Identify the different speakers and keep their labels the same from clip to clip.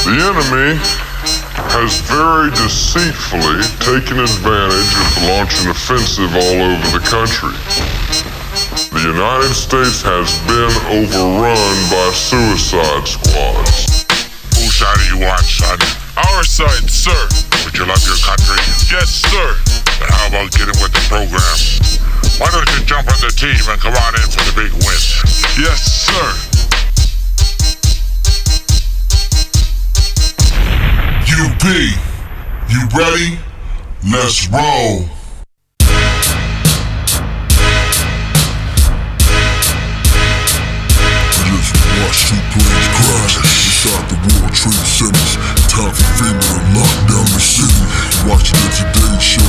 Speaker 1: The enemy has very deceitfully taken advantage of the launching offensive all over the country. The United States has been overrun by suicide squads.
Speaker 2: Whose side are you on, son?
Speaker 3: Our side, sir.
Speaker 2: Would you love your country?
Speaker 3: Yes, sir.
Speaker 2: Then how about getting with the program? Why don't you jump on the team and come on in for the big win?
Speaker 3: Yes, sir.
Speaker 4: U.P. You ready? Let's roll. Watch two planes crash inside the World Trade Centers. Time for FEMA to lock down the city. Watching the Today Show,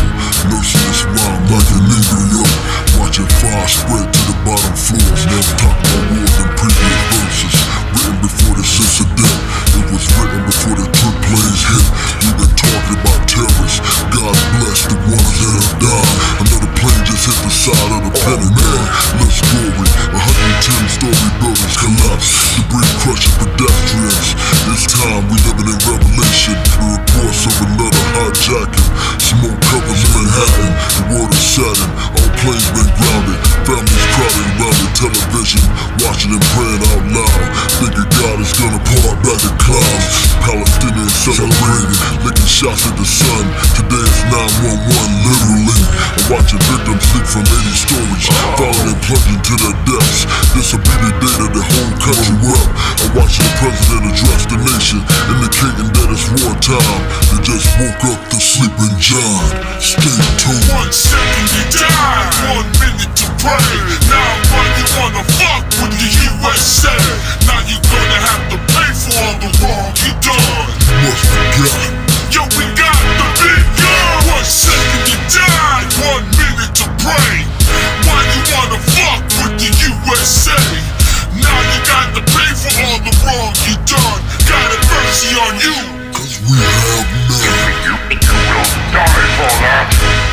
Speaker 4: nursing this rhyme like an embryo. Watching fire spread to the bottom floors. Never talk about war than previous verses. Written before the sense of death. It was written before the trick planes hit. We've been talking about terrorists. God bless the ones that have died. Another plane just hit the side of the Pentagon. Let's go with 110-story buildings collapse. Debris crushing pedestrians. This time we living in Revelation. The reports of another hijacking. Smoke covers Manhattan. The world is saddened. All planes been grounded. Families crowded around the television, watching and praying out loud, thinking God is gonna pour back the clouds. Palestinians celebrating, licking shots at the sun. Today is 911 literally. I'm watching victims leak from 80 stories, falling and plunging to their deaths. This will be the day that the whole country wept. I'm watching the president address the nation, indicating that it's wartime. They just woke up the sleeping John. Stay tuned.
Speaker 3: 1 second you died, 1 minute to pray. Now why you wanna fuck with the USA? Now you gonna have to pay for all the wrong you done.
Speaker 4: You must forget.
Speaker 3: Yo, we got the big gun. 1 second you died, 1 minute to pray. Why you wanna fuck with the USA? Now you got to pay for all the wrong you done. God have mercy on you.
Speaker 4: Cause we have none.
Speaker 2: You will die for that.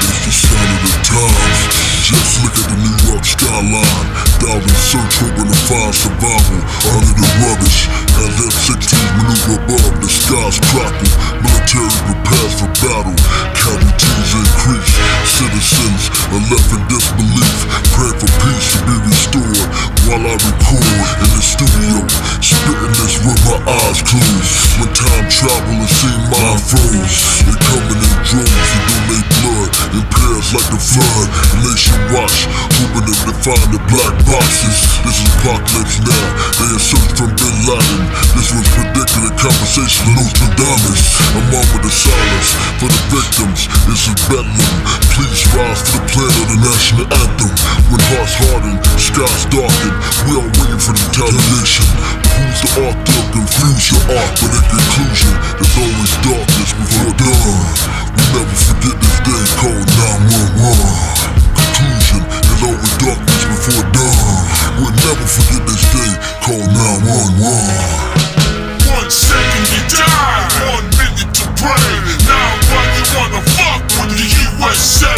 Speaker 4: It's the sign of the times. Just look at the New York skyline. Thousands search hoping to find survival under the rubbish. As F-16s maneuver above, the skies crackle. Military prepares for battle. Casualties increase. Citizens are left in disbelief, praying for peace to be restored. While I record in the studio, spitting this with my eyes closed. When time travel and see mind froze, they coming in droves who donate blood in pairs like the flood. The nation watch, hoping if they find the black boxes. This is apocalypse now. They in search from Bin Laden. This was predicted in conversation with Nostradamus. A moment of silence for the victims. This is Bedlam. Please rise for the plan of the national anthem. When hearts harden, skies darken, we are waiting for the retaliation. Who's the author of confuse your art? But in conclusion, there's always darkness before dawn. We never forget this day called 911. Conclusion, there's always darkness before dawn. We'll never forget this day called 911.
Speaker 3: 1 second you died, 1 minute to pray. Now why you wanna fuck with the USA?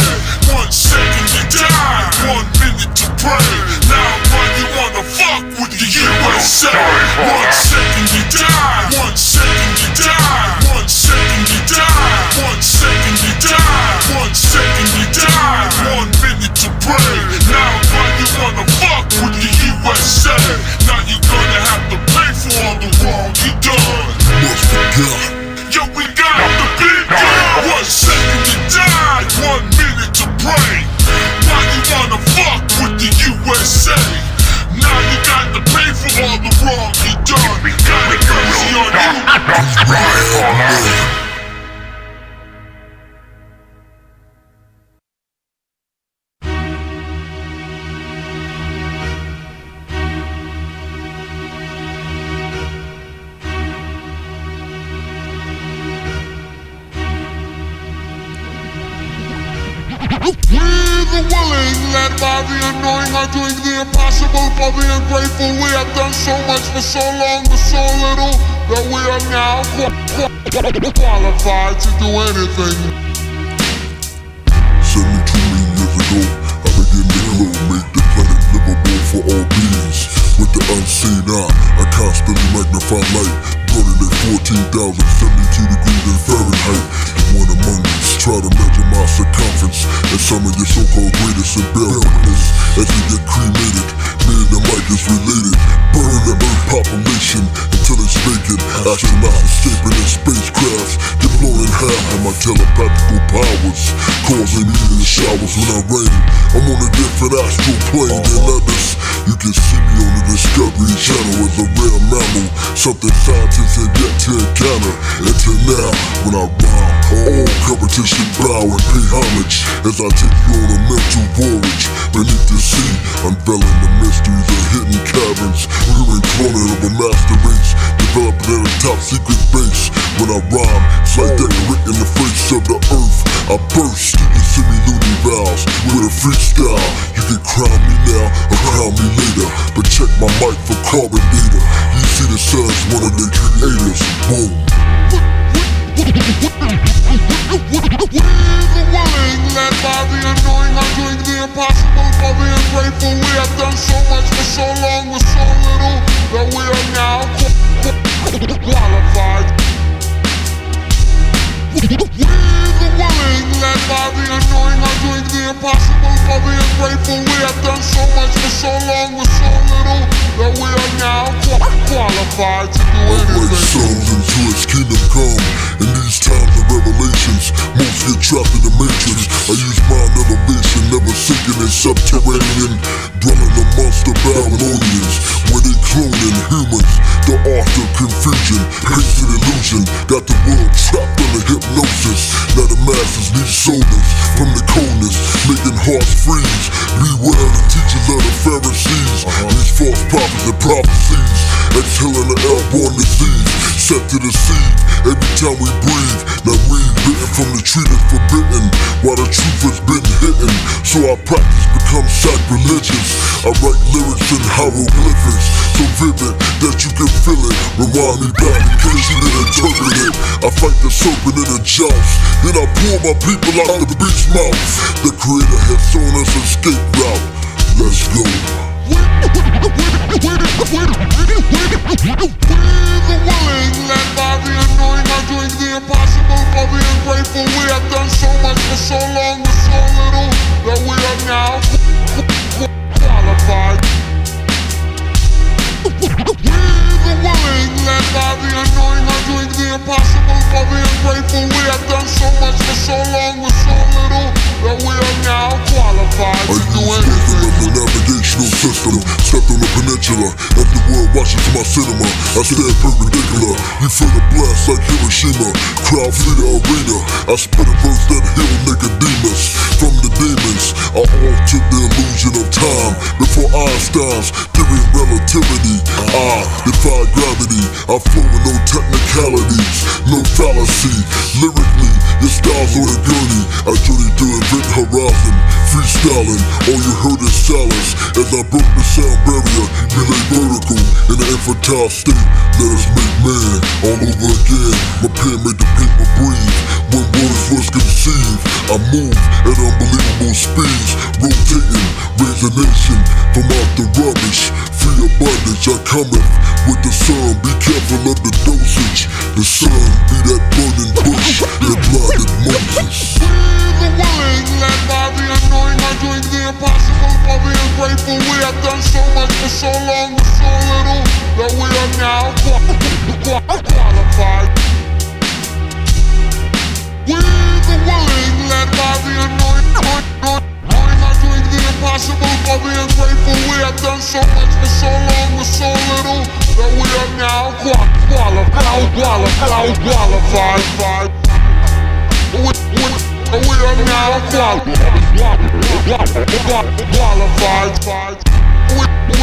Speaker 3: 1 second you died, 1 minute to pray. Now why you wanna fuck with the USA? 1 second you died, 1 second you died, 1 second you died, 1 second you died, 1 second you died, 1 minute to pray. Now why you wanna fuck with the USA? Now you gonna have to pay for all the wrong you done.
Speaker 4: You must forget.
Speaker 3: Yo, we got the big gun. 1 second you died, 1 minute to pray. Why you wanna fuck with the USA? Now you got to pay for all the wrong you done. God have mercy on you.
Speaker 4: Cause we have none.
Speaker 5: We the willing, led by the annoying, are doing the impossible for the ungrateful. We have done so much for so long with so little that we are now qualified to do anything.
Speaker 4: 72 million years ago, I began to glow, make the planet livable for all beings. With the unseen eye, I constantly magnify light. burning at 14,072 degrees in Fahrenheit. One among us try to measure my circumference and some of your so-called greatest and bear witness as we get cremated. Me and the mic is related. Burn the earth population until it's vacant. Astronauts escaping in spacecrafts get blown in half by my telepathical powers, causing me in the showers when I rain. I'm on a different astral plane than others. You can see me on the Discovery Channel as a rare mammal, something scientists have yet to encounter. Until now, when I rhyme, all competition bow and pay homage as I take you on a mental voyage beneath the sea, unveiling the mysteries of hidden caverns. We're cloning of a master race, developed at a top secret base. When I rhyme, it's like decorating the face of the earth. I burst, you can see me loony vows with a freestyle. You can crown me now or crown me later, but check my mic for carbon data. You see the sun's one of the creators. Boom.
Speaker 5: We're the willing, led by the annoying. I'm doing the impossible for the ungrateful. We have done so much for so long with so little that we are now qualified. We're the willing, led by the annoying. I'm doing the impossible for the ungrateful. We have done so much for so long with so little that we are now qualified to do anything.
Speaker 4: Like souls into its kingdom come. In these times of revelations, most get trapped in the matrix. I use mind elevation, never sinking in subterranean, dwelling amongst the Babylonians, where they cloning humans. The art of confusion, painted illusion, got the world trapped under hypnosis. Now the masses need soldiers from the coldness, making hearts freeze. Beware the teachers of the Pharisees, these false prophets and prophecies, exhaling the airborne disease, set to the seed every time we breathe. Now we've bitten from the tree that's forbidden, while the truth has been hidden. So our practice becomes sacrilegious. I write lyrics in hieroglyphics, so vivid that you can feel it. Rewind me back in case you didn't interpret it. I fight the serpent in a joust, then I pull my people out the beast's mouth. The creator has shown us an escape route. Let's go.
Speaker 5: We're the willing, led by the annoying. I'm doing the impossible for the ungrateful. We have done so much for so long with so little that we are now qualified. We're the willing, led by the annoying. I'm doing the impossible for the ungrateful. We have done so much for so long with so little that we are now qualified to do anything.
Speaker 4: The navigational system, stepped on the peninsula as the world watches my cinema. I stand perpendicular, you feel the blast like Hiroshima. Crowd flee the arena, I spit a verse that heal Nicodemus. From the demons, I altered the illusion of time. Before Einstein's theory of relativity, I defy gravity. I flow with no technicalities, no fallacy. Lyrically, your style's on a gurney. I journey through event horizon, freestyling. All you heard is silence as I broke the sound barrier. We lay vertical in the infantile state. Let us make man all over again. My pen made the paper breathe. When words was conceived, I move at unbelievable speeds, rotating, raise a nation from out the rubbish. Free abundance, I cometh with the sun. Be careful of the dosage. The sun be that burning bush that blinded Moses.
Speaker 5: We're the willing, led by the annoying. I'm doing the impossible for the ungrateful. We have done so much for so long with so little that we are now qualified. We're the willing, led by the annoying. I'm doing the impossible for the ungrateful. We have done so much for so long with so little that we are now qualified. We are now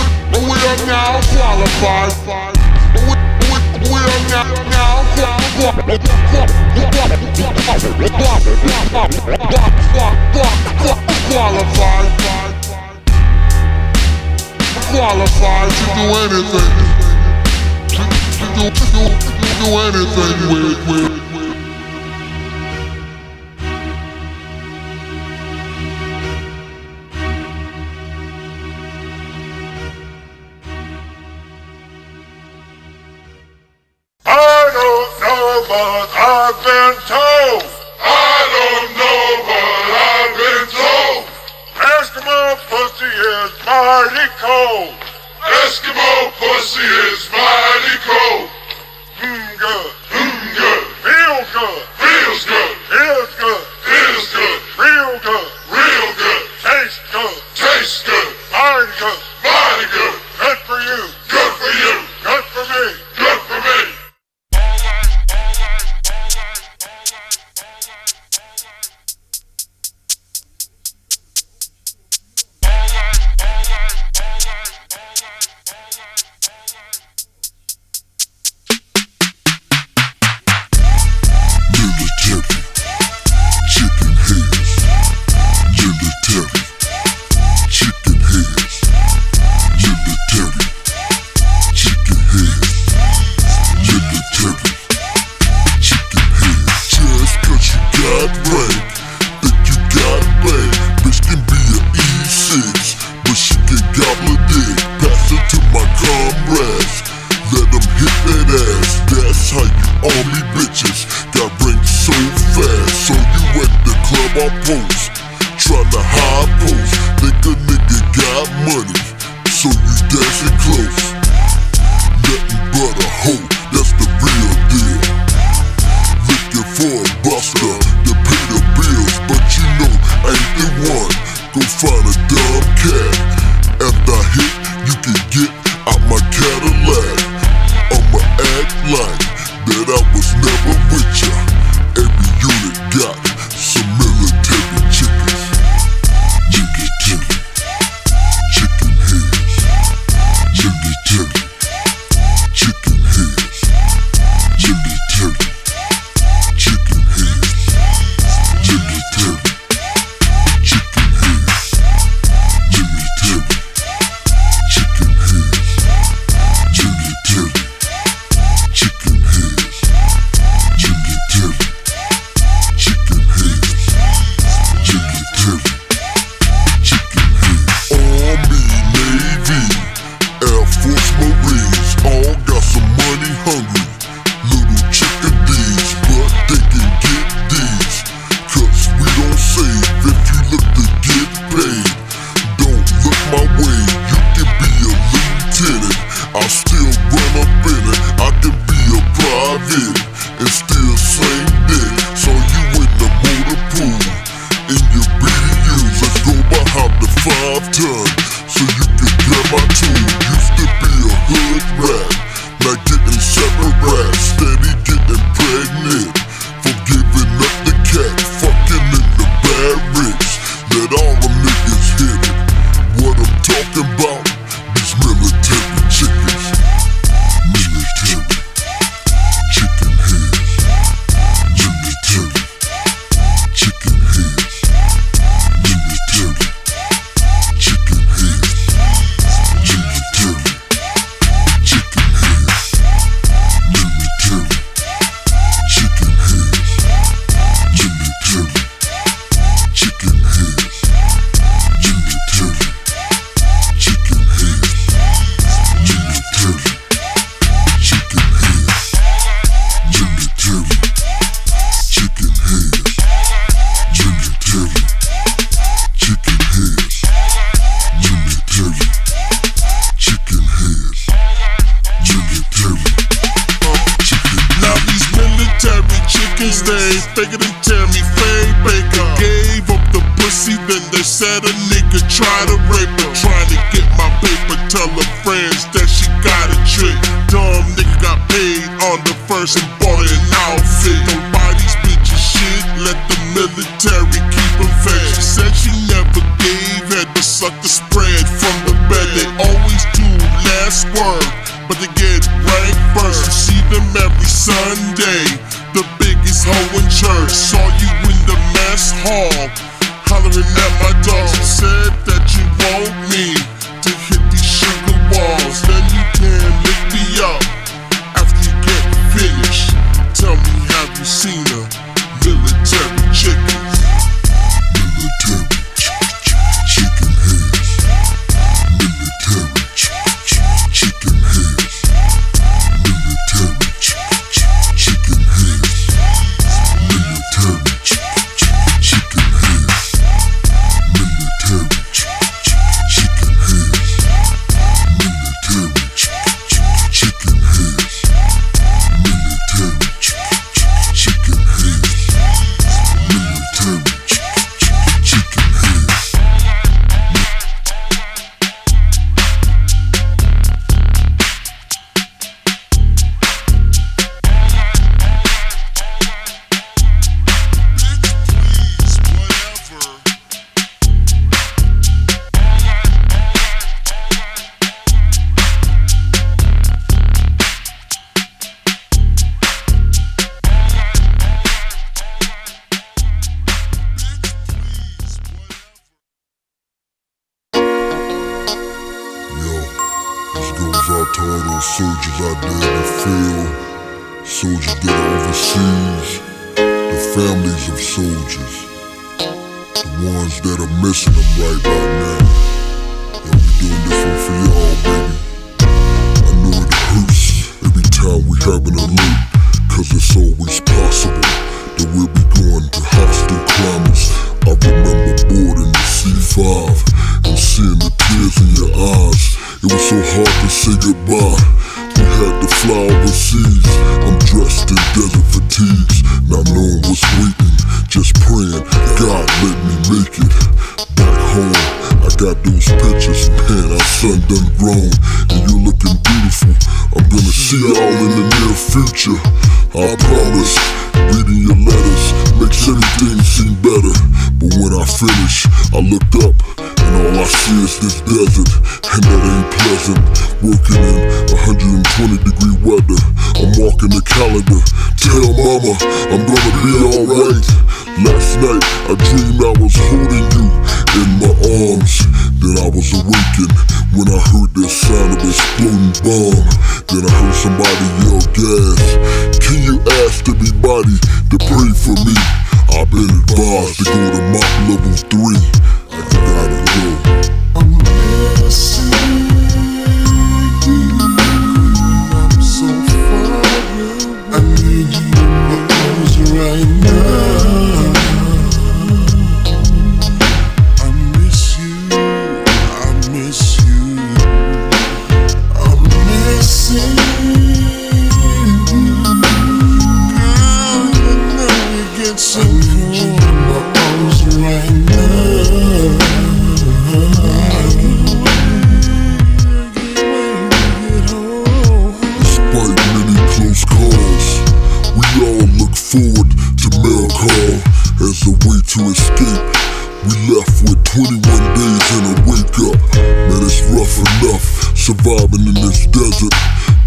Speaker 5: qualified. We are now qualified. We are now qualified to do anything. To do anything with.
Speaker 3: I've been told. I don't know, but I've been told. Eskimo pussy is mighty cold. Eskimo pussy is mighty cold. Good. Good. Feels good. Feels good. Feels good. Feels good. Real good. Real good. Tastes good. Tastes good. Mighty good. Mighty good. Good for you. Good for you. Good for me. Good for me.
Speaker 4: Tryna high post, think a nigga got money, so you dancing close. Nothing but a hoe, that's the real deal. Looking for a buster to pay the bills, but you know I ain't the one. Go find a dumb cat. After I hit, you can get out my Cadillac. I'ma act like that I was never with ya. Every unit got some military chickens. Military chicken heads. Military chicken heads. Military chicken heads. Military chicken heads. Military chicken heads. Military chicken heads. Military chicken heads. Military chicken heads. Army, Navy, Air Force, Marines, all got some money hungry. Little chickadees, but they can get these. Cause we don't save if you look to get paid. Don't look my way, you can be a lieutenant. I'll still run up in it, I can be a private and still sling dick. So you in the motor pool, in your BDUs, let's go behind the 5-ton, so you can grab my tool. Used to be a hood rat, now getting separate rats, steady getting pregnant, from giving up the cat, fucking in the barracks. Let all them niggas hit it. What I'm talking about, these military chickens. Military chicken heads. Military chicken heads. Military chicken heads. Military chicken heads. Military chicken heads. Military chicken heads. Military chicken heads. Military chicken heads. Military chicken heads. Military chicken heads. Military chicken heads. Military chicken.
Speaker 3: Now these military chickens, they bigger than Tammy Faye Baker. Gave up the pussy, then they said a nigga tried to rape her. Trying to get my paper, tell her friends that she got a trick. Dumb nigga got paid on the first and bought an outfit. Don't buy these bitches shit, let the military keep them fed. She said she never gave head, but sucked the spread from the bed. They always do last word, but they get ranked first. You see them every Sunday, the biggest hoe in church. Saw you in the mess hall, hollering at my dog. She said that you want me to hit these sugar walls, then you can lick me up after you get finished. Tell me, have you seen a military chickens?
Speaker 4: Military chicken heads. Military chicken heads. Military chicken heads. soldiers out there in the field, soldiers that are overseas, the families of soldiers, the ones that are missing them right about now. And we doing this one for y'all, baby. I know it hurts every time we have an alert, cause it's always possible that we'll be going to hostile climates. I remember boarding the C5 and seeing the tears in your eyes. It was so hard to say goodbye. We had to fly overseas. I'm dressed in desert fatigues, not knowing what's waiting, just praying God let me make it. Back home, I got those pictures, man, our son done grown, and you're looking beautiful. I'm gonna see y'all in the near future, I promise. Reading your letters makes everything seem better, but when I finish, I looked up and all I see is this desert, and that ain't pleasant. Working in 120-degree weather, I'm walking the calendar. Tell mama I'm gonna be alright. Last night I dreamed I was holding you in my arms. Then I was awakened when I heard the sound of exploding bomb. Then I heard somebody yell gas. Can you ask everybody to pray for me? I've been advised to go to Mach level 3. I gotta go.
Speaker 5: I'm missing you. I'm so far away. I need you in my arms right now. I miss you. I miss you. I'm missing you. Girl, you know you get so cold in my arms right now.
Speaker 4: Despite many close calls, we all look forward to mail call as a way to escape. We left with 21 days and a wake up. Man, it's rough enough surviving in this desert,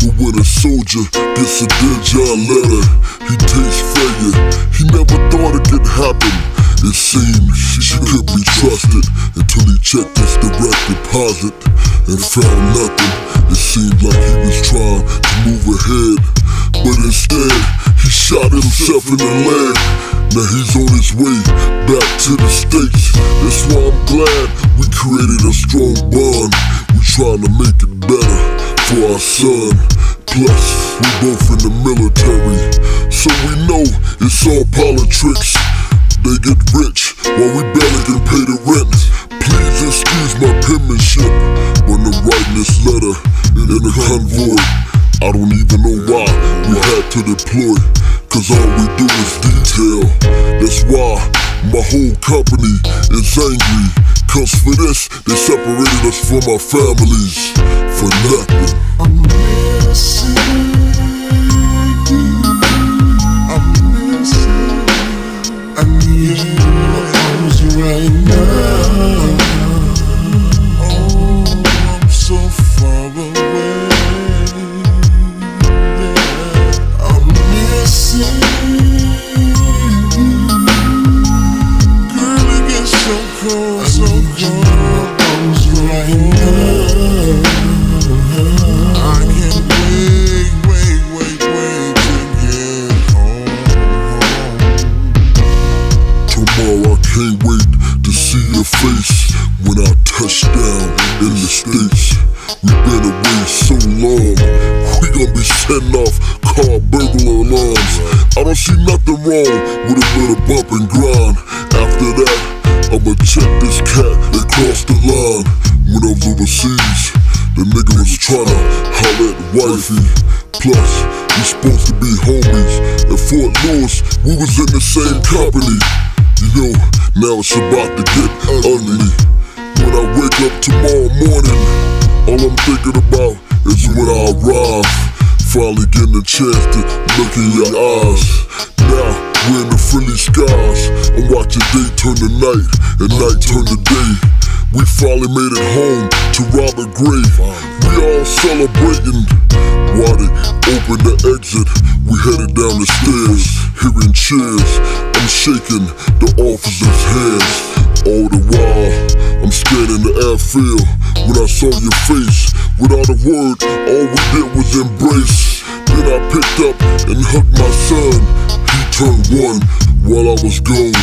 Speaker 4: but when a soldier gets a dead John letter, he tastes failure. He never thought it could happen. It seemed she could be trusted until he checked his direct deposit and found nothing. It seemed like he was trying to move ahead, but instead he shot himself in the leg. Now he's on his way back to the States. That's why I'm glad we created a strong bond. We trying to make it better for our son. Plus, we both in the military, so we know it's all politics. They get rich while we barely can pay the rent. Please excuse my penmanship when I'm writing this letter in a convoy. I don't even know why we had to deploy, cause all we do is detail. That's why my whole company is angry, cause for this they separated us from our families for nothing.
Speaker 5: I'm missing you. I'm missing you. I need you in my arms right now. Oh, I'm so far away. I'm missing you. Girl, it gets so cold, so cold. My arms right now. I can't wait to get home.
Speaker 4: Tomorrow I can't wait to see your face when I touch down in the States. We've been away so long, we gon' be setting off car burglar alarms. I don't see nothing wrong with a little bump and grind. After that, I'ma check this cat that crossed the line. When I was overseas, the nigga was tryna holler at wifey. Plus, we supposed to be homies. At Fort Lewis, we was in the same company. You know, now it's about to get ugly. When I wake up tomorrow morning, all I'm thinking about is when I arrive. Finally getting a chance to look in your eyes. Now, we're in the friendly skies. I'm watching day turn to night and night turn to day. We finally made it home to Robert Grave. We all celebrating while they opened the exit. We headed down the stairs, hearing cheers. I'm shaking the officer's hands. All the while, I'm scanning the airfield when I saw your face Without a word, all we did was embrace. Then I picked up and hugged my son. He turned 1 while I was gone.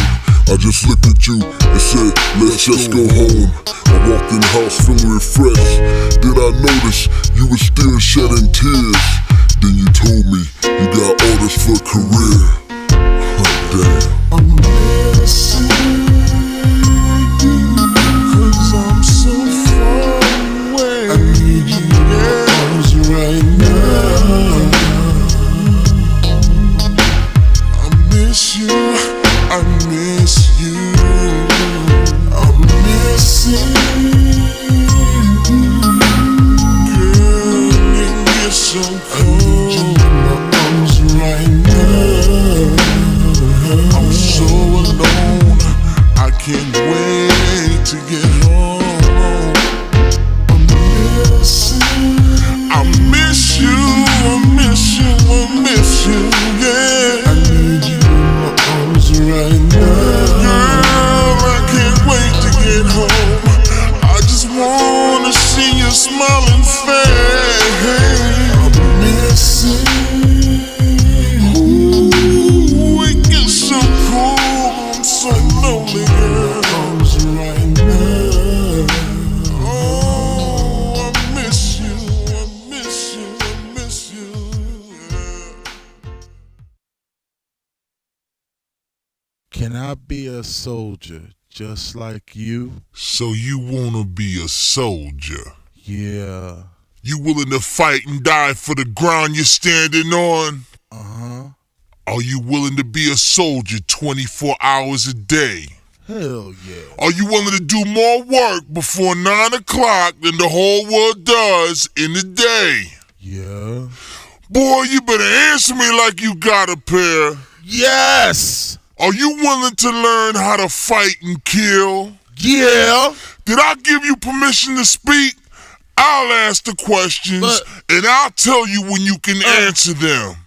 Speaker 4: I just looked at you and said, let's just go home. I walked in the house feeling refreshed. Then I noticed you were still shedding tears. Then you told me you got orders for a career. Oh, damn.
Speaker 3: I'm missing you, 'cause I'm so far away. I need you in my arms right now. I miss you, I miss you. I'm missing you, girl, and you're so cold. I need you in my arms right now. I'm so alone, I can't wait to get home. I miss you, I miss you, I miss you, yeah. I need you in my arms right now. Girl, I can't wait to get home. I just wanna see your smiling face. I'm missing. Ooh, it gets so cold, I'm so lonely, girl. Arms right now. Oh, I miss you, I miss you, I miss you, yeah.
Speaker 6: Can I be a soldier just like you?
Speaker 3: So you wanna be a soldier?
Speaker 6: Yeah.
Speaker 3: You willing to fight and die for the ground you're standing on?
Speaker 6: Uh-huh.
Speaker 3: Are you willing to be a soldier 24 hours a day?
Speaker 6: Hell yeah.
Speaker 3: Are you willing to do more work before 9 o'clock than the whole world does in a day?
Speaker 6: Yeah.
Speaker 3: Boy, you better answer me like you got a pair.
Speaker 6: Yes!
Speaker 3: Are you willing to learn how to fight and kill?
Speaker 6: Yeah!
Speaker 3: Did I give you permission to speak? I'll ask the questions and I'll tell you when you can answer them.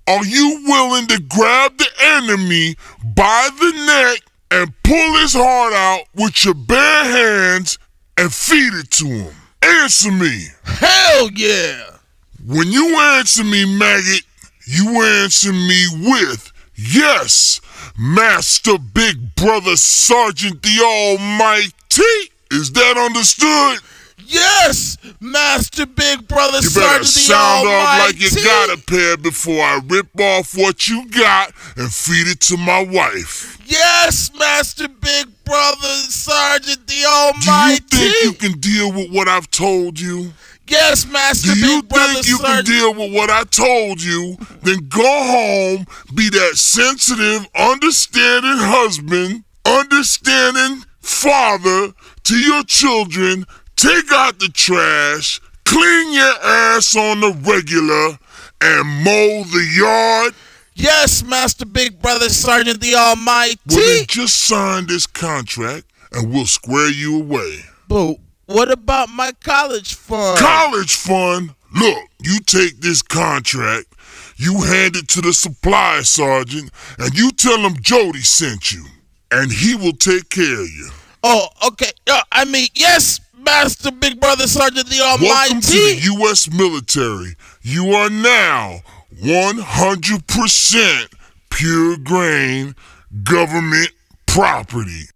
Speaker 3: Are you willing to grab the enemy by the neck and pull his heart out with your bare hands and feed it to him? Answer me.
Speaker 6: Hell yeah!
Speaker 3: When you answer me, maggot, you answer me with, yes, Master Big Brother Sergeant the Almighty. Is that understood?
Speaker 6: Yes, Master Big Brother
Speaker 3: You better
Speaker 6: Sergeant the
Speaker 3: sound off like you
Speaker 6: Almighty.
Speaker 3: got a pair before I rip off what you got and feed it to my wife.
Speaker 6: Yes, Master Big Brother Sergeant the
Speaker 3: Do you
Speaker 6: Almighty.
Speaker 3: think you can deal with what I've told you?
Speaker 6: Yes, Master
Speaker 3: Do you
Speaker 6: Big Brother
Speaker 3: think you can
Speaker 6: Sergeant.
Speaker 3: deal with what I told you? Then go home, be that sensitive, understanding husband, understanding father to your children. Take out the trash, clean your ass on the regular, and mow the yard.
Speaker 6: Yes, Master Big Brother Sergeant the Almighty.
Speaker 3: Well, then just sign this contract and we'll square you away.
Speaker 6: But what about my college fund?
Speaker 3: College fund? Look, you take this contract, you hand it to the supply sergeant, and you tell him Jody sent you, and he will take care of you.
Speaker 6: Oh, okay. I mean, yes, Master Big Brother Sergeant the Almighty.
Speaker 3: Welcome to the U.S. military. You are now 100% pure grain government property.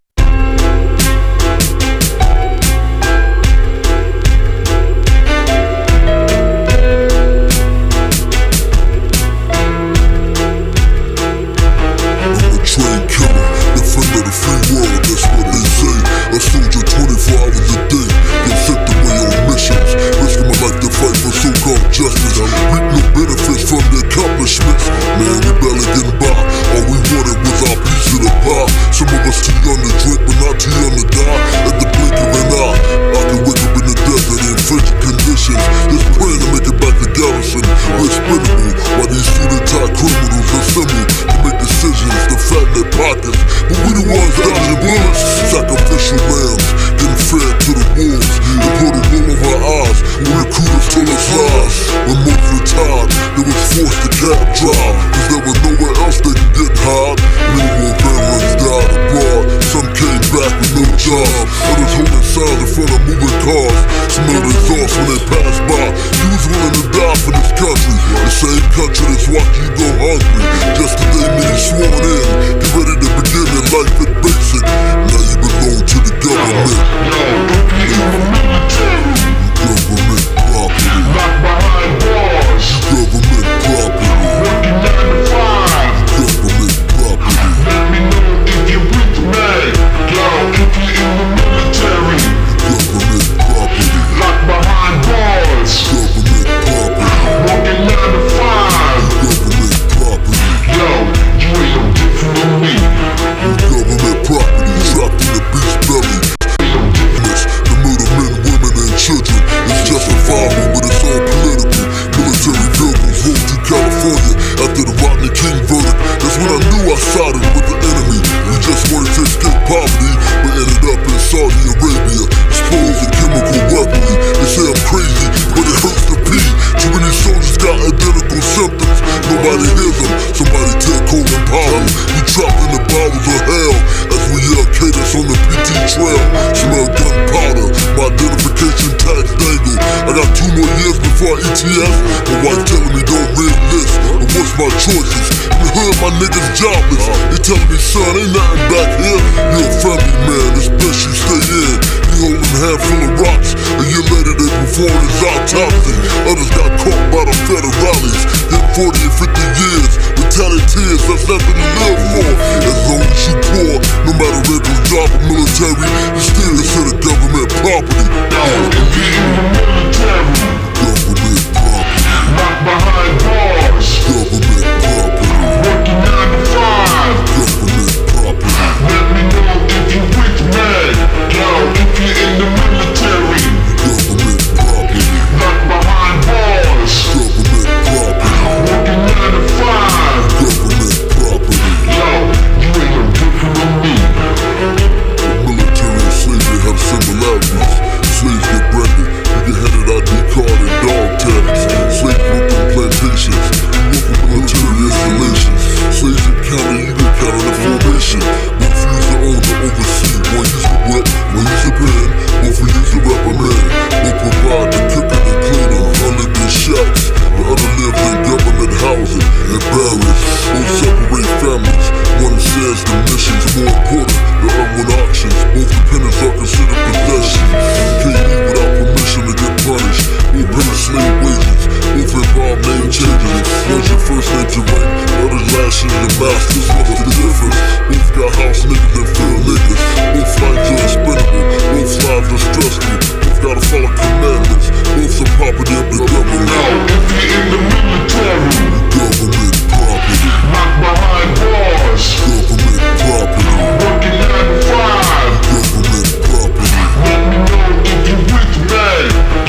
Speaker 4: Train killer, defender of the free world, that's what they say. A soldier 24 hours a day, get sent away on missions, risking my life to fight for so-called justice. Reap no benefits from the accomplishments. Man, we barely getting by. All we wanted was our piece of the pie. Some of us too young to drink, but not too young to die. At the blink of an eye, I can wake up in the desert in frigid conditions, just praying to make it back to garrison. We're expendable while these suit-and-tie criminals assemble to make decisions to fatten their pockets. But we the ones dodging bullets, sacrificial lambs, getting fed to the wolves. They put a wool over our eyes when recruiters told us lies. When most retired, they was forced to cab drive, cause there was nowhere else they could get hired. Many war veterans died abroad, some came back with no job. Others holding signs in front of moving cars, smelled exhaust when they passed by. ATS. My wife telling me don't reenlist, but what's my choices? In the hood, my niggas jobless. They telling me, son, ain't nothing back here. You're a family man, it's best you stay in. You holding a handful of rocks, a year later they perform his autopsy. Others got caught by the federales. Hit 40 and 50 years, with tatted tears, that's nothing to live for. As long as you poor, no matter if it's job or military, you still consider government property.
Speaker 3: If you're in the military,
Speaker 4: Government property.
Speaker 3: locked behind bars,
Speaker 4: Government property.
Speaker 3: working 9 to 5.
Speaker 4: Government property.
Speaker 3: Let me know if you with me. Yo, if you're in the military,
Speaker 4: Government property.
Speaker 3: locked behind bars,
Speaker 4: Government property.
Speaker 3: working 9 to 5.
Speaker 4: Government property.
Speaker 3: Yo, you ain't no different than me.
Speaker 4: The military and slavery have similarities. Slaves get branded, you get handed ID card and dog tags. Slaves work on plantations, you work on military installations. Slaves in county, you get counted in formation. Both use to own or oversee. One use to whip, one use to pen. Both use to reprimand. Both provide the cooking and cleaning. One live in shacks, the other lives in government housing and barracks. Both separate families. One says the mission's more important. The other one auctions. Both dependents are considered possessions. Can't leave without permission to get punished. Both pay slave wages. Both involve name changes. One's your first name to rank, the other's last name your master's. What's the difference? Both got house niggas and field niggas. Both lines are expendable. Both lives are stressful. Both gotta follow commandments. Both are property of the government.
Speaker 3: Yo, if you're in the military,
Speaker 4: Government property.
Speaker 3: locked behind bars,
Speaker 4: Government property.
Speaker 3: working 9 to 5.
Speaker 4: Government property.
Speaker 3: Let me know if you with me.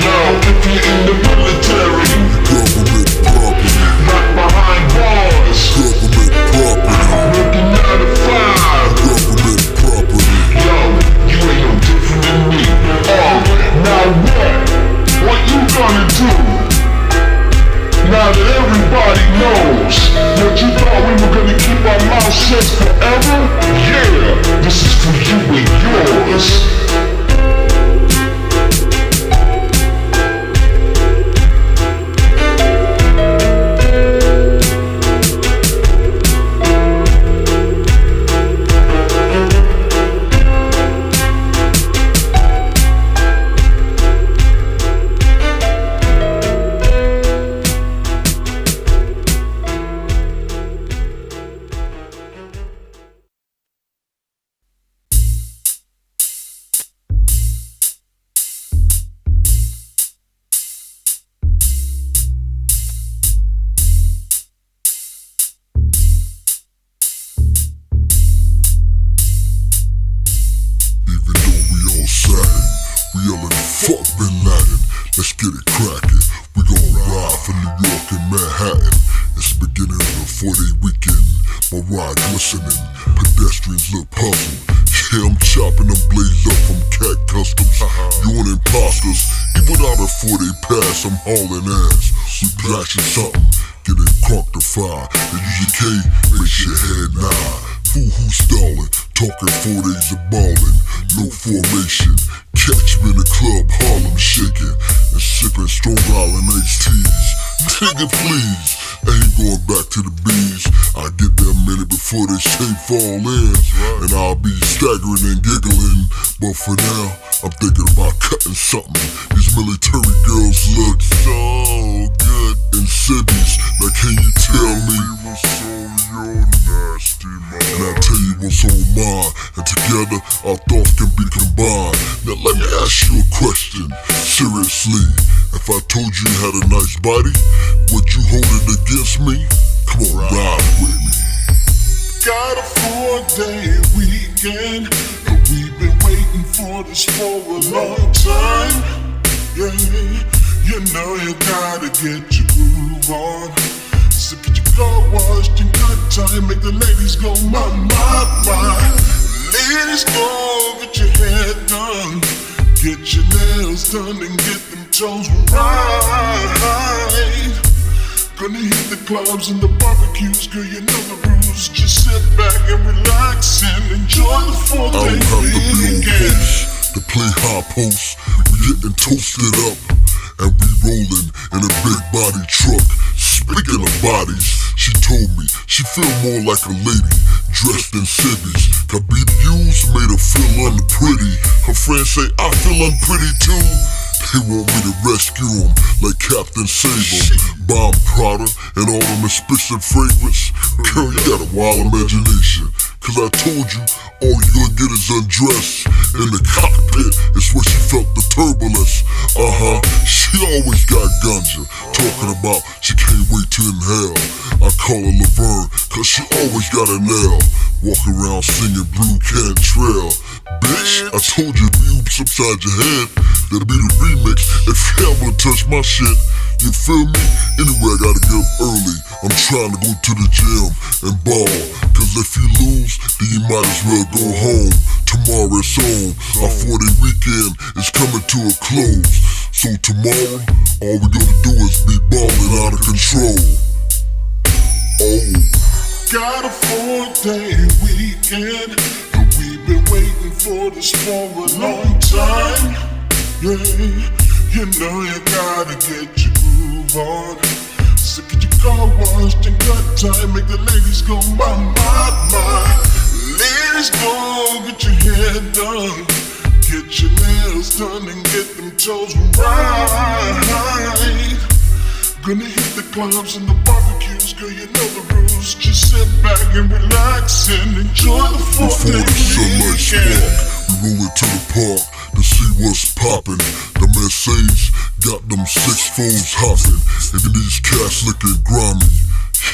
Speaker 3: Yo, if you're in the military,
Speaker 4: Government property.
Speaker 3: locked behind bars,
Speaker 4: Government property.
Speaker 3: working 9 to 5.
Speaker 4: Government property.
Speaker 3: Yo, you ain't no different than me. Now what you gonna do? Now that everybody knows that you thought we were gonna keep our mouths shut forever? Yeah, this is for you and yours.
Speaker 4: Even though we all saddened, we yelling fuck Bin Laden. Let's get it crackin'. We gon' ride for New York and Manhattan. It's the beginning of the 4-day weekend. My ride glistening, pedestrians look puzzled. Yeah, I'm chopping them blades up from Cat Customs. You an imposters, even without a 4-day pass, I'm hauling ass. We blasting something, getting crunked to fire. The UGK makes your head nod. Fool who stallin', talking 4 days of ballin'. No formation, catch me in the club, Harlem shaking and sipping Strong Island iced teas. Nigga please, I ain't going back to the bees. I get there a minute before they say fall in, and I'll be staggering and giggling. But for now, I'm thinking about cutting something. These military girls look so good in civvies. Now can you tell me what's on your nasty mind? And I'll tell you what's on mine, and together our thoughts can be combined. Now let me ask you a question, seriously. If I told you you had a nice body, would you hold it against me? Come on, ride with me.
Speaker 3: Got a 4-day weekend, and we've been waiting for this for a long time. Yeah, you know you gotta get your groove on. So get your car washed and good time, make the ladies go my. Ladies go get your hair done, get your nails done, and get them toes right. Gonna hit the clubs and the barbecues, girl, you know the rules. Just sit back and relax and enjoy the 4-day
Speaker 4: I don't have to be on
Speaker 3: weekend.
Speaker 4: post to play high post. We getting toasted up and we rollin' in a big body truck. Speaking of bodies, she told me she feel more like a lady dressed in civvies. Cause BDUs made her feel unpretty. Her friends say I feel unpretty too. They want me to rescue them like Captain Save 'em. Bomb Prada and all them expensive fragrance. Girl, you got a wild imagination. Cause I told you, all you gonna get is undressed. In the cockpit is where she felt the turbulence. She always got ganja. Talking about she can't wait to inhale. I call her Laverne, cause she always got a nail. Walking around singing Blue Cantrell. Bitch, I told you be oops upside your head. That'll be the remix if you ever touch my shit. You feel me? Anyway, I gotta get up early. I'm trying to go to the gym and ball. Cause if you lose, then you might as well go home. Tomorrow it's on. Our 4-day weekend is coming to a close. So tomorrow, all we gonna do is be ballin' out of control. Oh.
Speaker 3: Got a 4-day weekend, and we've been waiting for this for a long time. Yeah, you know you gotta get your groove on. So get your car washed and cut time, make the ladies go my. Ladies go get your hair done, get your nails done and get them toes right. Gonna hit the clubs and the barbecues, girl, you know the rules. Just sit back and relax and enjoy the 4-day weekend.
Speaker 4: We roll into the park to see what's poppin'. The Mercedes got them 6-foes hoppin', and then these cats looking grimy.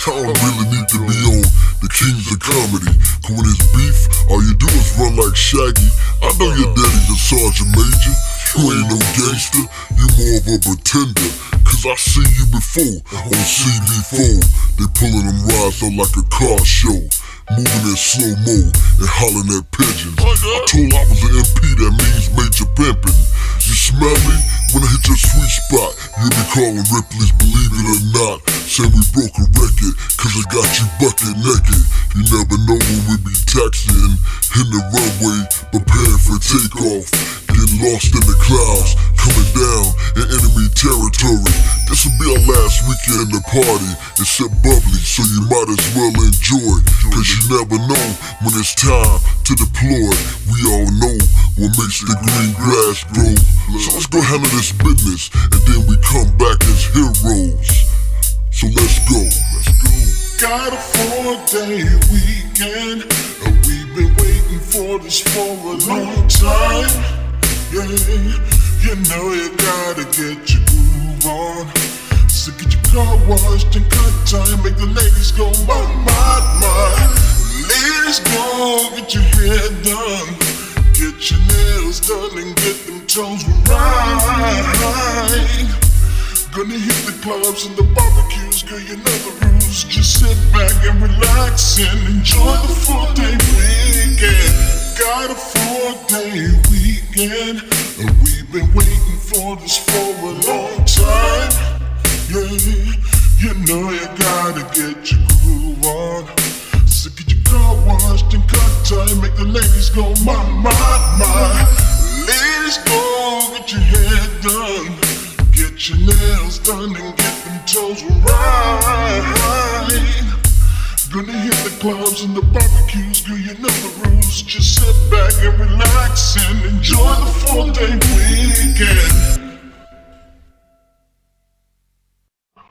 Speaker 4: Y'all really need to be on the Kings of Comedy. Cause when it's beef, all you do is run like Shaggy. I know your daddy's a sergeant major. You ain't no gangster, you more of a pretender. Cause I seen you before on CB4. They pullin' them rides out like a car show. Moving in slow-mo and hollering at pigeons. I told I was an M.P, that means major pimpin'. You smell me? When I hit your sweet spot, you'll be calling Ripley's Believe It or Not. Saying we broke a record, cause it got you bucket naked. You never know when we be taxiing, hitting the runway, preparing for takeoff. Getting lost in the clouds, coming down in enemy territory. This'll be our last weekend to party. It's so bubbly, so you might as well enjoy. Cause you never know when it's time to deploy. We all know what makes the green grass grow. So let's go handle this business, and then we come back as heroes. So let's go.
Speaker 3: Got a 4-day weekend, and we've been waiting for this for a long time. Yeah, you know you gotta get your groove on. So get your car washed and cut time, make the ladies go my. Ladies go get your hair done, get your nails done and get them toes right. Gonna hit the clubs and the barbecues, girl, you know the rules. Just sit back and relax and enjoy the 4-day weekend. Got a 4-day weekend, and we've been waiting for this for a long time. Yeah, you know you gotta get your groove on. So get your car washed and cut time, make the ladies go my. Ladies go get your hair done, get your nails done and get them toes right. Gonna hit the clubs and the barbecues, girl, you know the rules. Just sit back and relax and enjoy the 4-day weekend.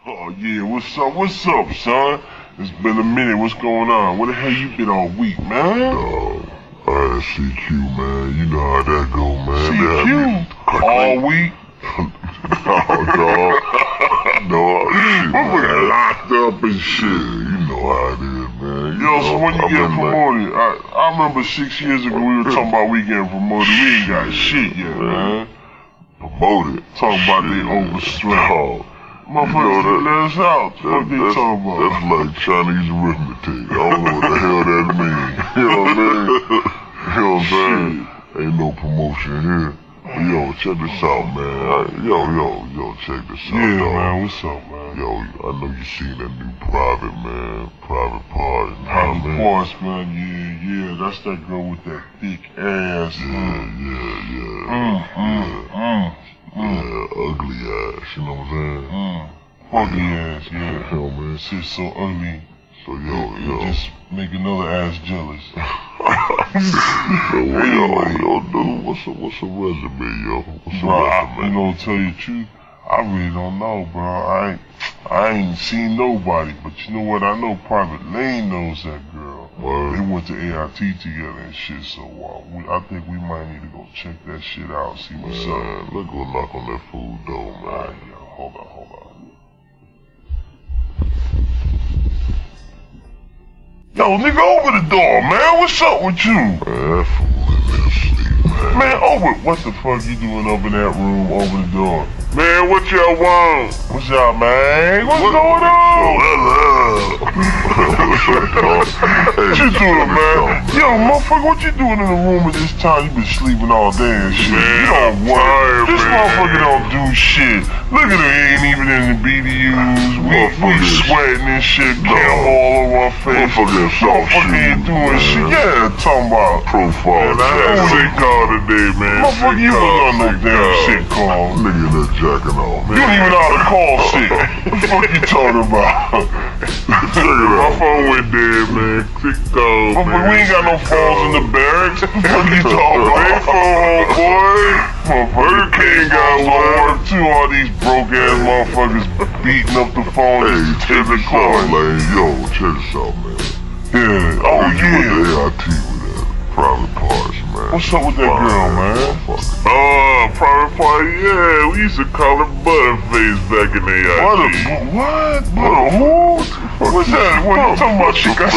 Speaker 5: Oh yeah, what's up, son? It's been a minute, what's going on? Where the hell you been all week, man?
Speaker 4: Dog, I had CQ, man. You know how that go, man.
Speaker 5: CQ? All week?
Speaker 4: No, shit,
Speaker 5: I'm
Speaker 4: man.
Speaker 5: locked up and shit.
Speaker 4: You know how it is, man.
Speaker 5: Yo, so when you get promoted, I remember 6 years ago we were talking about we getting promoted. We ain't got shit yet, man.
Speaker 4: Promoted?
Speaker 5: Talking about they overstressed. Motherfuckers let us out. What they talking about?
Speaker 4: That's like Chinese arithmetic. I don't know what the hell that means. You know what I mean? You know what I'm saying? Ain't no promotion here. Yo, check this out, man. Yo, check this out,
Speaker 5: yeah,
Speaker 4: dog.
Speaker 5: man, what's up, man?
Speaker 4: Yo, I know you seen that new Private, man. Private Part.
Speaker 5: Of course, man. Yeah. That's that girl with that thick ass.
Speaker 4: Yeah. Yeah, ugly ass, you know what I'm saying?
Speaker 7: Ugly ass, yeah.
Speaker 4: Hell, man.
Speaker 7: Shit's so ugly.
Speaker 4: So, yo.
Speaker 7: Just make another ass jealous.
Speaker 4: So, yo, dude, what's a resume, yo? What's a resume?
Speaker 7: You know, to tell you the truth, I really don't know, bro. I ain't seen nobody, but you know what? I know Private Lane knows that girl.
Speaker 4: Word.
Speaker 7: They went to AIT together and shit, so I think we might need to go check that shit out, see what's up.
Speaker 4: Let's go knock on that food door, man.
Speaker 7: Alright, yo, hold on. Yo, nigga, open the door, man. What's up with you?
Speaker 4: Man, that fool in there asleep, man.
Speaker 7: Man, open. What the fuck you doing up in that room? Open the door.
Speaker 4: Man, what y'all want?
Speaker 7: What's up, man? What's going on? What you doing, man? Yo, motherfucker, what you doing in the room at this time? You been sleeping all day and shit.
Speaker 4: Man,
Speaker 7: you don't work.
Speaker 4: tired,
Speaker 7: This
Speaker 4: man.
Speaker 7: motherfucker don't do shit. Look at him, he ain't even in the BDUs. We sweating and shit, camel all over our face. Motherfucker ain't doing shit. Yeah, talking about
Speaker 4: Profile.
Speaker 7: Man, I had sick
Speaker 4: call today, man.
Speaker 7: motherfucker, you was on no damn shit call.
Speaker 4: Nigga that jacking off,
Speaker 7: You don't even know how to call shit. What the fuck you talking about?
Speaker 4: My phone went dead, man. Sick call,
Speaker 7: Motherfucker, we ain't got no phones in the barracks. What the fuck you talking about?
Speaker 4: They phone, boy.
Speaker 7: Motherfucker, King got work too. All these broke ass motherfuckers beating up the phone.
Speaker 4: Hey,
Speaker 7: Just
Speaker 4: check
Speaker 7: in the
Speaker 4: this
Speaker 7: car.
Speaker 4: out, man. Yo, check this out, man.
Speaker 7: Yeah. Oh,
Speaker 4: You went to
Speaker 7: yeah.
Speaker 4: AIT with that private parts, man.
Speaker 7: What's up with that girl, man?
Speaker 4: Private party, yeah. We used to call her Butterface back in AIT.
Speaker 7: What? Butter who? What's that? What you talking about? She got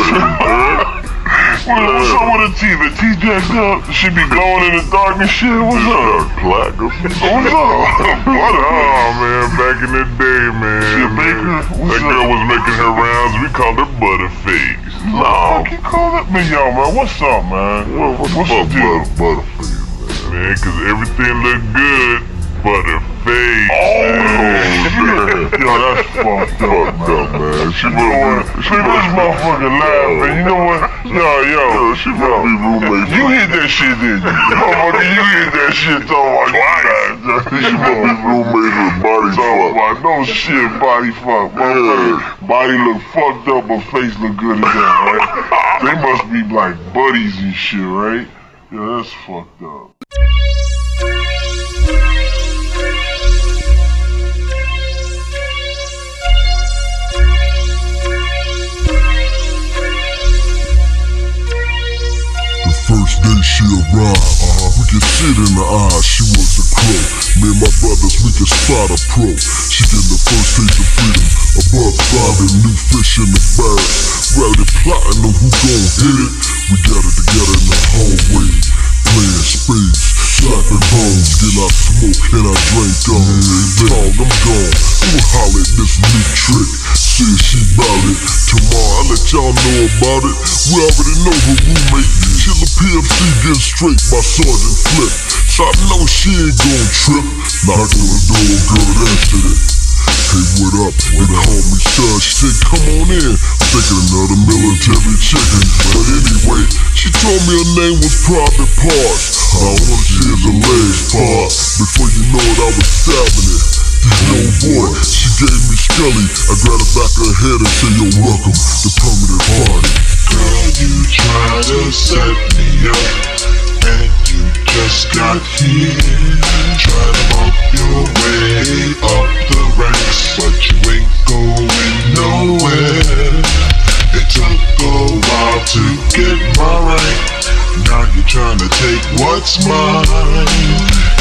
Speaker 7: What's up with her teeth? The teeth jacked up? She be glowing in the dark and shit? What's up?
Speaker 4: Plaque or something.
Speaker 7: What's up?
Speaker 4: Oh, man, back in the day, man.
Speaker 7: She a baker?
Speaker 4: That girl was making her rounds. We called her Butterface.
Speaker 7: No. You call that me, yo, man? What's up, man?
Speaker 4: What's
Speaker 7: What's
Speaker 4: up,
Speaker 7: the deal?
Speaker 4: Butterface, man? Man, cause everything looked good. Butterface.
Speaker 7: Yo, that's fucked up, man.
Speaker 4: She
Speaker 7: This motherfucker laughing. You know what? Yo.
Speaker 4: She must be roommates.
Speaker 7: You hit that shit, didn't you? Motherfucker, you hit that shit talking about
Speaker 4: She must be roommates with body
Speaker 7: talking
Speaker 4: fuck.
Speaker 7: about no shit, body fuck. Motherfucker, body look fucked up, but face look good as hell, right? They must be like buddies and shit, right? Yeah, that's fucked up.
Speaker 4: First day she arrived, we could see it in her eyes, she was a crow. Me and my brothers, we could spot a pro. She getting the first taste of freedom, above finding new fish in the barrel. Rowdy plotting on who gon' hit it. We got it together in the hallway, playing spades, slapping bones, get our smoke and our drink on. Dog, I'm gone, who holler at this new trick? See if she bout it. Tomorrow I'll let y'all know about it. We already know her roommate. Killer PFC gets straight by Sergeant Flip. So I know she ain't gon' trip. Knock on the door, girl, answered it. Hey, what up? They call me Sir. She said, come on in. Thinking another military chicken. But anyway, she told me her name was Private Parts. I wanna see the legs part. Before you know it, I was stabbing it. Yo boy, she gave me Scully. I grabbed her back of her head and said, you're welcome to permanent party.
Speaker 3: Girl, you try to set me up, and you just got here. Try to bump your way up the ranks, but you ain't going nowhere. It took a while to get my rank. Now you're trying to take what's mine.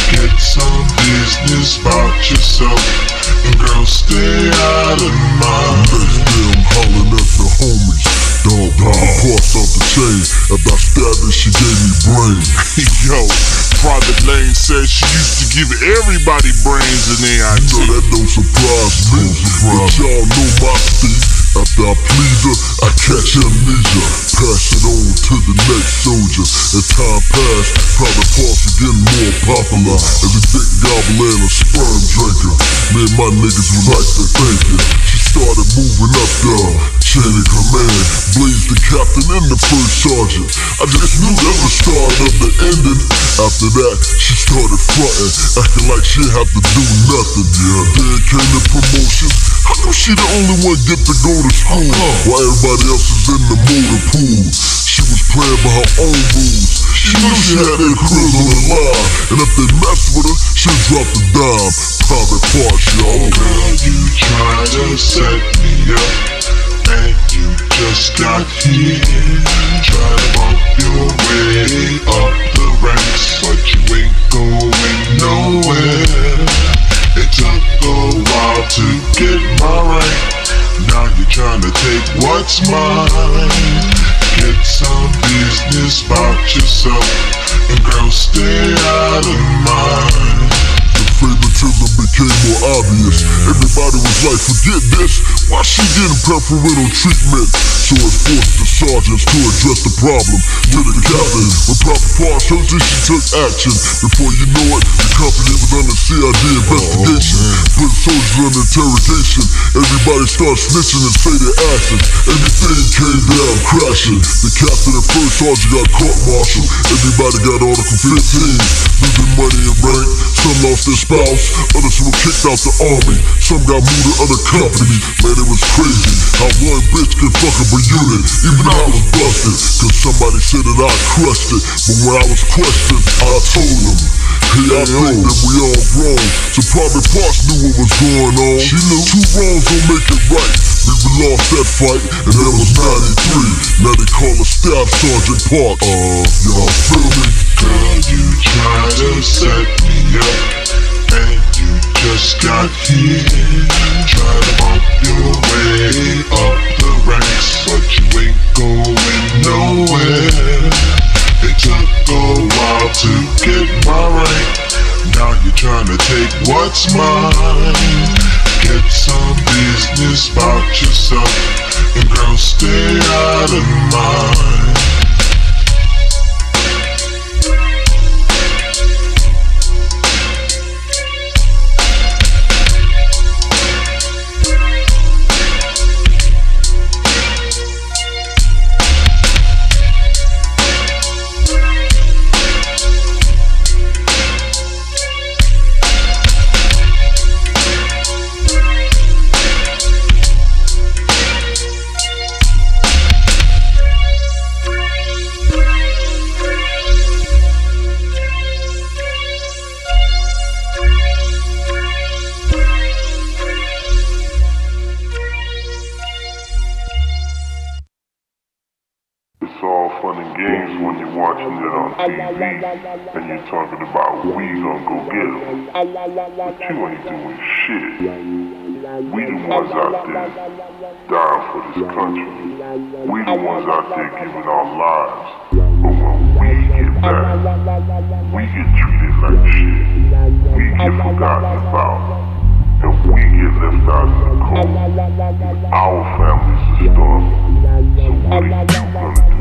Speaker 3: Get some business about yourself, and girl, stay out of mine.
Speaker 4: Next day I'm hollering at the homies. Dog, parts off the chain. About stabbing, she gave me brain.
Speaker 3: Yo, Private Lane said she used to give everybody brains in AIT.
Speaker 4: You know that don't surprise me. But y'all know my speed. After I please her, I catch amnesia. Pass it on to the next soldier. As time passed, private parts were getting more popular. As a dick gobbler and a sperm drinker, me and my niggas would like to thank you. She started moving up the chain of command, Blaze the captain and the first sergeant. I just knew that was start of the ending. After that, she started frontin', acting like she had to do nothing. Then came the promotion. How come she the only one get to go to school while everybody else is in the motor pool? She was playing by her own rules. She knew she had that crib on the line, and if they messed with her, she'd drop the dime. Private parts, y'all.
Speaker 3: Girl, you tried to set me up, and you just got here. Try to bump your way up the ranks, but you ain't going nowhere. It took a while to get my rank. Now you're trying to take what's mine. Get some business about yourself, and girl, stay out of mine.
Speaker 4: Favoritism became more obvious. Everybody was like, forget this, why she getting preferential treatment? So it forced the sergeants to address the problem to the captain. When proper parts heard this, she took action. Before you know it, the company was under CID investigation. Put soldiers under interrogation. Everybody started snitching and say their actions. Everything came down crashing. The captain and first sergeant got court-martialed. Everybody got Article 15, losing money and rank. Some lost their spouse, others were kicked out the army. Some got moved to other companies. Man, it was crazy how one bitch could fuck up a unit. Even I was busted, cause somebody said that I crushed it. But when I was questioned, I told them, hey, I think that we all grown. So Private Parts knew what was going on. She knew 2 wrongs don't make it right. We lost that fight, and that was 93. Now they call her Staff Sergeant Parks. Y'all feel me?
Speaker 3: Girl, you tried to set me up, and you just got here. Try to bump your way up the ranks, but you ain't going nowhere. It took a while to get my rank. Now you're trying to take what's mine. Get some business about yourself, and girl, stay out of mine.
Speaker 7: It's all fun and games when you're watching it on TV and you're talking about we gonna go get them. But you ain't doing shit. We the ones out there dying for this country. We the ones out there giving our lives. But when we get back, we get treated like shit. We get forgotten about. And we get left out in the cold. Our families are starving. So what are you gonna do about that?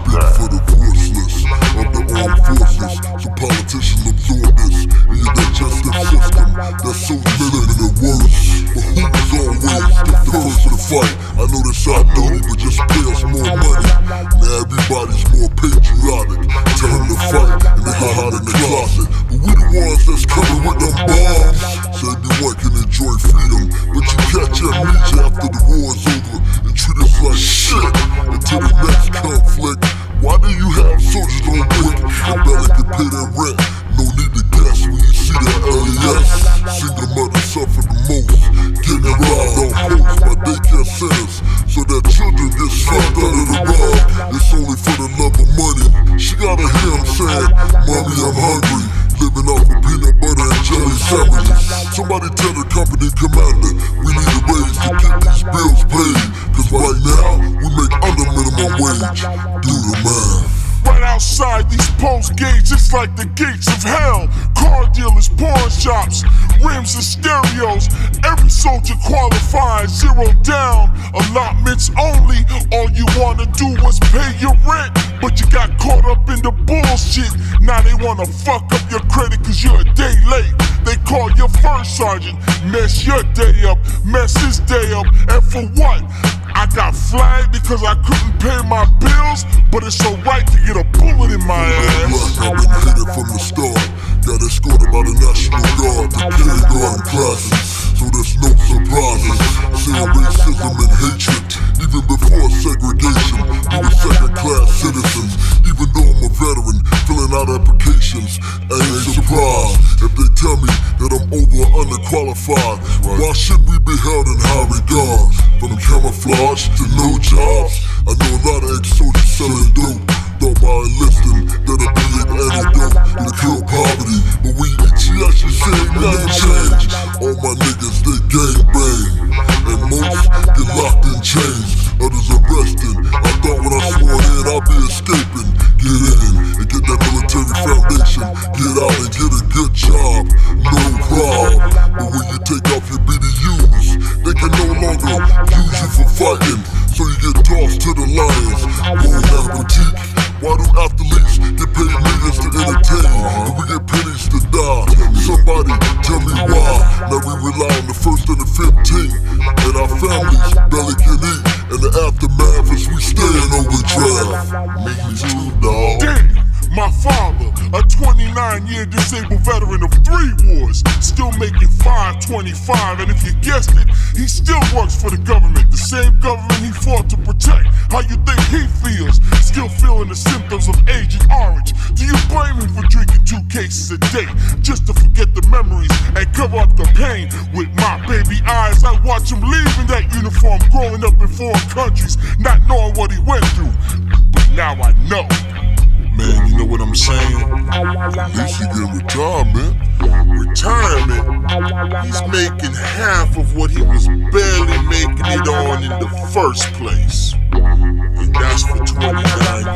Speaker 4: For the voiceless of the armed forces, so politicians absorb this in your digestive system. That's so living in the worst. But who was always the first to the fight? I know this sound dirty, but just pay us more money. Now everybody's more patriotic. Tell them to fight, and they hide in the closet. But we the ones that's coming with them bombs. So everyone can enjoy freedom, but you catch amnesia after the war's over and treat us like shit until the next conflict. Why do you have soldiers on quick and barely can pay their rent? No need to guess when you see that LES. Single mother suffer the most, getting robbed on posts by daycare centers, so that children get swept out of the rug. It's only for the love of money. She gotta hear him saying, mommy, I'm hungry, living off of peanut butter and jelly sandwiches. Somebody tell the company commander, we need a raise to get these bills paid. Cause right now, we make under minimum wage. Do the math.
Speaker 3: Right outside these post gates, it's like the gates of hell. Car dealers, pawn shops, rims and stereos. Every soldier qualified, 0 down. Allotments only, all you wanna do was pay your rent. but you got caught up in the bullshit. Now they wanna fuck up your credit cause you're a day late. They call your first sergeant, mess your day up, mess his day up, and for what? I got flagged because I couldn't pay my bills, but it's alright to get a bullet in my ass.
Speaker 4: I've been hated from the start. Got escorted by the National Guard to kindergarten classes, so there's no surprises. Seeing racism and hatred, even before segregation, we were second-class citizens. Even though I'm a veteran, filling out applications, I ain't surprised if they tell me that I'm over or underqualified. Why should we be held in high regard? From camouflage to no jobs, I know a lot of ex-soldiers selling dope. Thought by enlisting that'll be an antidote to kill poverty, but we actually say nothing changed. All my niggas, they gang bang, and most get locked in chains, others arrested. I thought when I swore in I'd be escaping. Get in and get that military foundation, get out and get a good job, no problem. But when you take off your BDUs, they can no longer use you for fighting, so you get tossed to the lions. Bon appetit. Why do athletes get paid millions to entertain, and we get pennies to die? Somebody tell me why. Now we rely on the 1st and the 15th, and our families barely can eat, and the aftermath is we stay in overdraft. Make me too, dawg.
Speaker 3: Damn! My father, a 29-year disabled veteran of 3 wars, still making $5.25, and if you guessed it, he still works for the government, the same government he fought to protect. How you think he feels? Still feeling the symptoms of Agent Orange. Do you blame him for drinking 2 cases a day, just to forget the memories and cover up the pain? With my baby eyes, I watch him leave in that uniform, growing up in foreign countries, not knowing what he went through. But now I know.
Speaker 4: Man, you know what I'm saying? At least he get retirement.
Speaker 3: Retirement? He's making half of what he was barely making it on in the first place. And that's for 29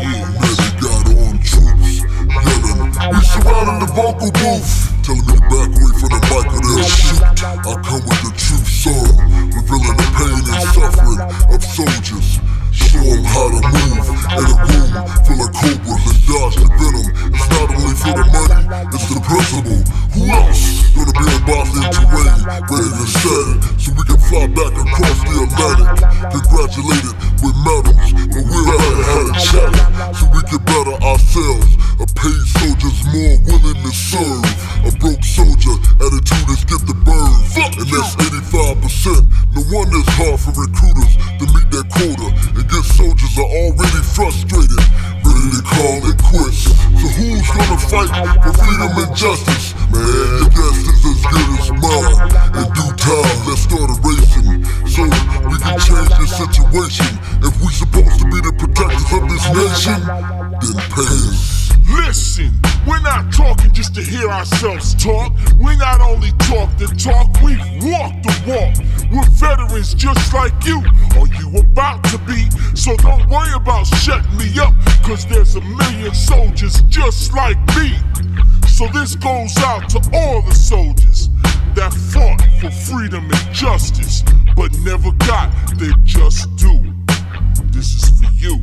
Speaker 3: years.
Speaker 4: Maybe got on troops, yelling, we surrounded the vocal booth, telling me to back away from the mic or they'll shoot. I come with the truth song, revealing the pain and suffering of soldiers. Show them how to move in a room full of cobras and dodge the venom. It's not only for the money, it's the principle. Who else gonna be in Bosnian terrain, ready to set it, so we can fly back across the Atlantic, congratulated with medals, but we'd rather have a chat, so we can better ourselves. A paid soldier's more willing to serve. A broke soldier, attitude is get the bird, and that's 85%. No wonder it's hard for recruiters to meet their quota, and good soldiers are already frustrated, ready to call it quits. So who's gonna fight for freedom and justice? Man, your guess is as good as mine. In due time, let's start erasing, so we can change this situation. If we supposed to be the protectors of this nation, then pay us.
Speaker 3: Listen, we're not talking just to hear ourselves talk. We not only talk the talk, we've walked the walk. We're veterans just like you, or you about to be. So don't worry about shutting me up, cause there's a million soldiers just like me. So this goes out to all the soldiers that fought for freedom and justice, but never got their just due. This is for you.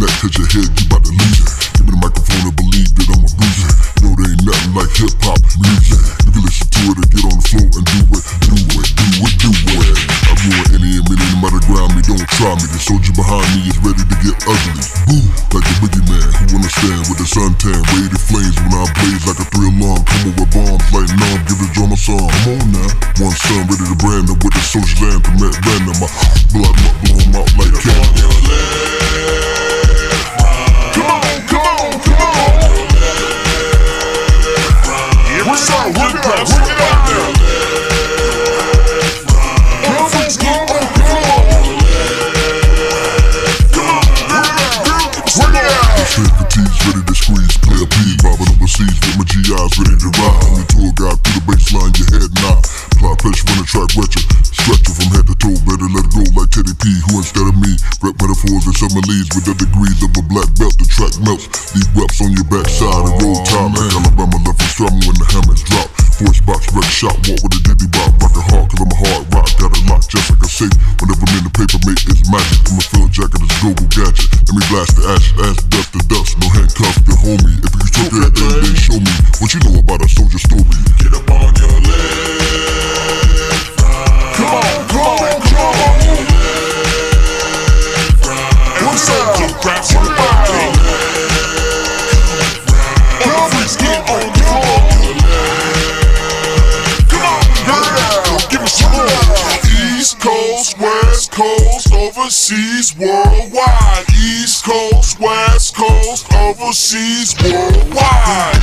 Speaker 4: that cause your head, you bout to lose it. Give me the microphone and believe that I'm a bruiser. No, there ain't nothing like hip-hop music. You can listen to it and get on the floor and do it. I ruin any and many, no matter ground me, don't try me. The soldier behind me is ready to get ugly. Boo, like the boogeyman who understand with the suntan. Radiated flames when I blaze like a 3-alarm. Come on with bombs like numb, give the drum a song. Come on now, one son ready to brand them with the social anthem at random. I blow them out like candy.
Speaker 3: What's up? Work it out there.
Speaker 4: Ready to squeeze, play a P, bobbing overseas with my GIs ready to ride. Only tour guide through the baseline, your head nod. Apply pressure when the track wet you, stretch you from head to toe. Better let it go like Teddy P, who instead of me rep metaphors and summaries with the degrees of a black belt. The track melts, leave reps on your backside and roll time. Like Alabama left and strumming when the hammers drop. Voice box, wreck shot, walk with a diddy bop. Rockin' hard cause I'm a hard rock, got it locked just like a safe. Whenever I'm in the paper, mate, it's magic. I'm a field jacket, it's global gadget. Let me blast the ash dust to dust. No handcuffs, the homie. If you took everything, then show me what you know about a soldier story.
Speaker 3: Get up on your left. Come on. What's up? Grab somebody. Everybody's get on your left. Come on, girl. Give me some more. East Coast, West Coast, overseas, worldwide. East Coast, West Coast, overseas, worldwide.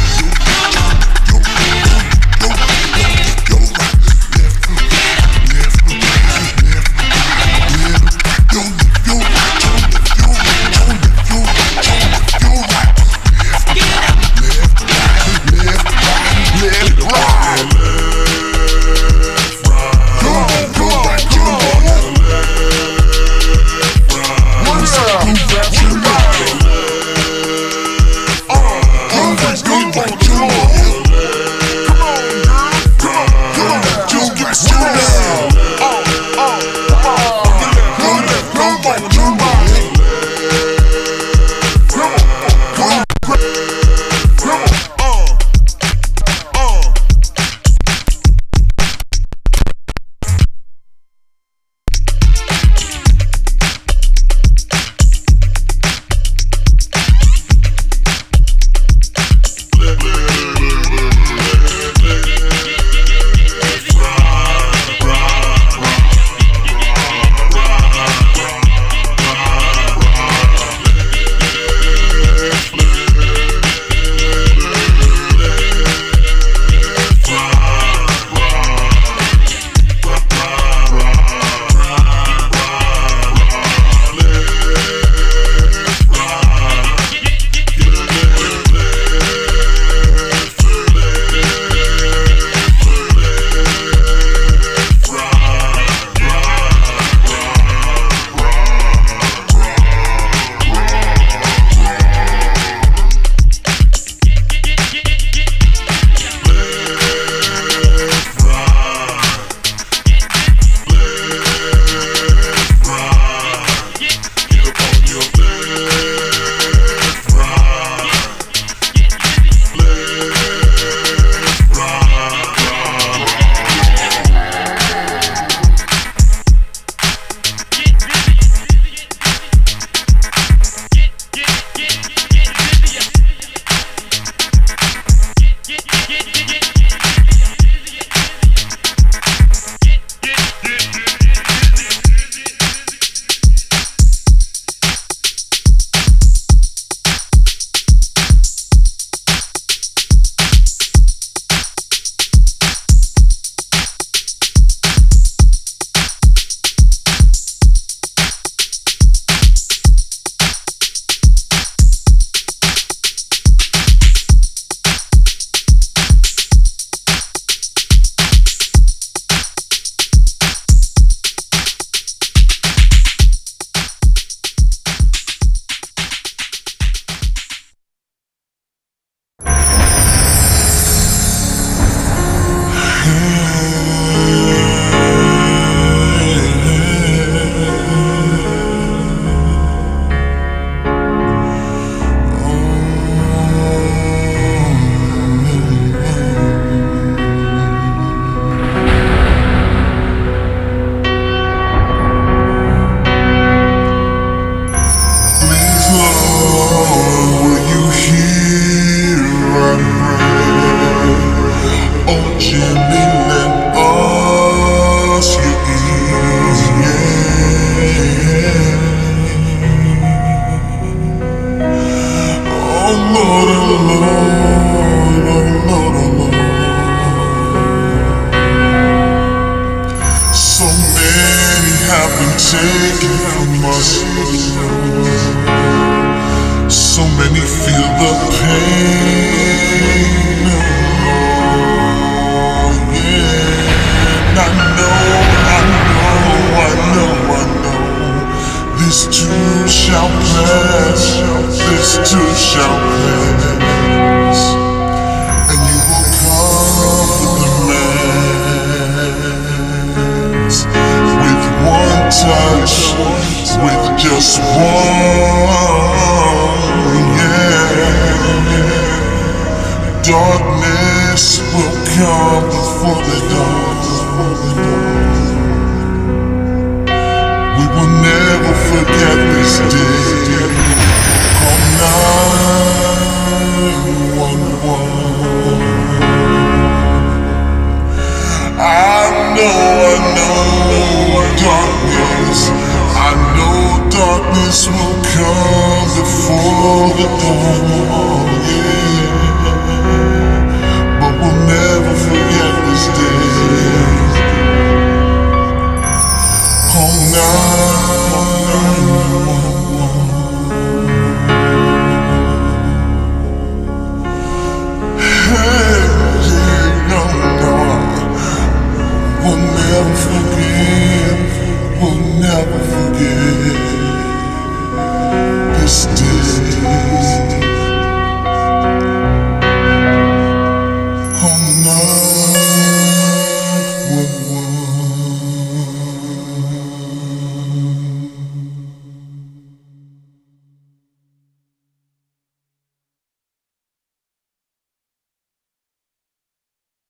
Speaker 4: So many feel the pain. Oh, yeah. I know. This too shall pass. This too shall pass. And you will comfort the mass with one touch, with just one, yeah. Darkness will come before the dawn. We will never forget this day. Call 911. I know, darkness. I know darkness will come before the dawn, yeah. But we'll never forget this day. Call 911.